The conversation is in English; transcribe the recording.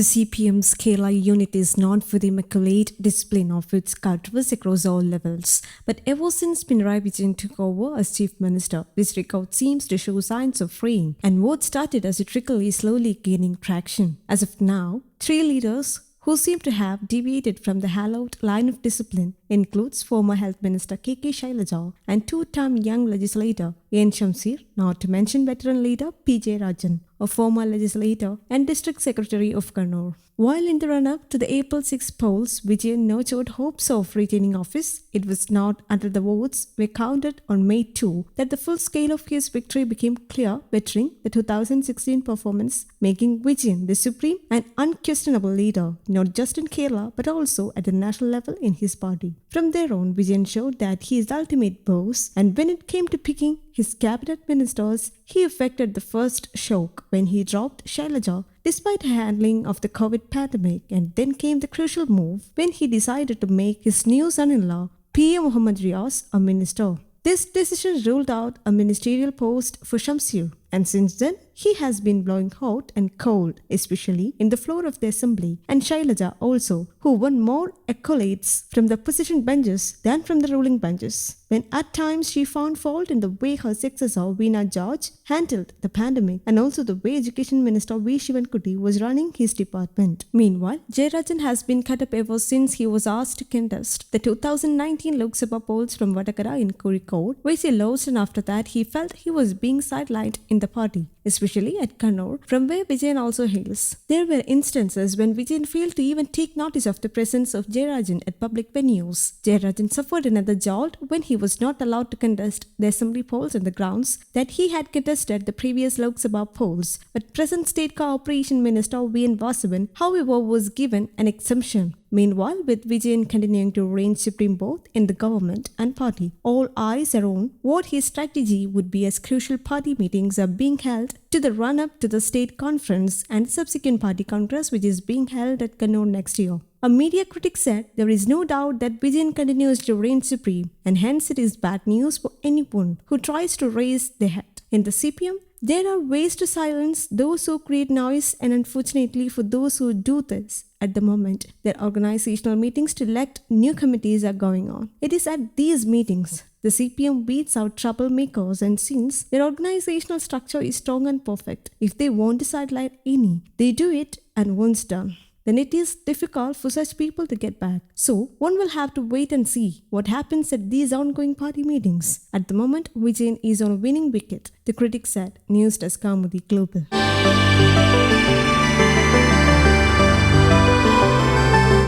The CPM's Kerala unit is known for the immaculate discipline of its cadres across all levels. But ever since Pinarayi Vijayan took over as Chief Minister, this record seems to show signs of fraying, and what started as a trickle is slowly gaining traction. As of now, 3 leaders who seem to have deviated from the hallowed line of discipline includes former Health Minister K.K. Shailaja and 2-term young legislator A.N.Shamseer, not to mention veteran leader P. Jayarajan, a former legislator and District Secretary of Kannur. While in the run-up to the April 6 polls, Vijayan nurtured hopes of retaining office, it was not until the votes were counted on May 2 that the full scale of his victory became clear, bettering the 2016 performance, making Vijayan the supreme and unquestionable leader, not just in Kerala but also at the national level in his party. From there on, Vijayan showed that he is the ultimate boss, and when it came to picking his cabinet ministers, he effected the first shock when he dropped Shailaja despite her handling of the COVID pandemic, and then came the crucial move when he decided to make his new son-in-law, PM Muhammad Riaz, a minister. This decision ruled out a ministerial post for Shamseer, and since then, he has been blowing hot and cold, especially in the floor of the assembly, and Shailaja also, who won more accolades from the opposition benches than from the ruling benches, when at times she found fault in the way her successor Veena George handled the pandemic and also the way Education Minister V. Shivankutty was running his department. Meanwhile, Jayarajan has been cut up ever since he was asked to contest the 2019 Lok Sabha polls from Vadakara in Kozhikode, where he lost, and after that he felt he was being sidelined in the party, especially at Kannur, from where Vijayan also hails. There were instances when Vijayan failed to even take notice of the presence of Jayarajan at public venues. Jayarajan suffered another jolt when he was not allowed to contest the assembly polls on the grounds that he had contested the previous Lok Sabha polls, but present State Corporation Minister V.N. Vasavan, however, was given an exemption. Meanwhile, with Vijayan continuing to reign supreme both in the government and party, all eyes are on what his strategy would be as crucial party meetings are being held to the run-up to the state conference and subsequent party congress which is being held at Kannur next year. A media critic said there is no doubt that Vijayan continues to reign supreme, and hence it is bad news for anyone who tries to raise their head. In the CPM, there are ways to silence those who create noise, and unfortunately for those who do this, at the moment, their organizational meetings to elect new committees are going on. It is at these meetings the CPM beats out troublemakers, and since their organizational structure is strong and perfect, if they want to sideline any, they do it, and once done, then it is difficult for such people to get back. So, one will have to wait and see what happens at these ongoing party meetings. At the moment, Vijayan is on a winning wicket, the critic said. News Desk Kaumudy Global.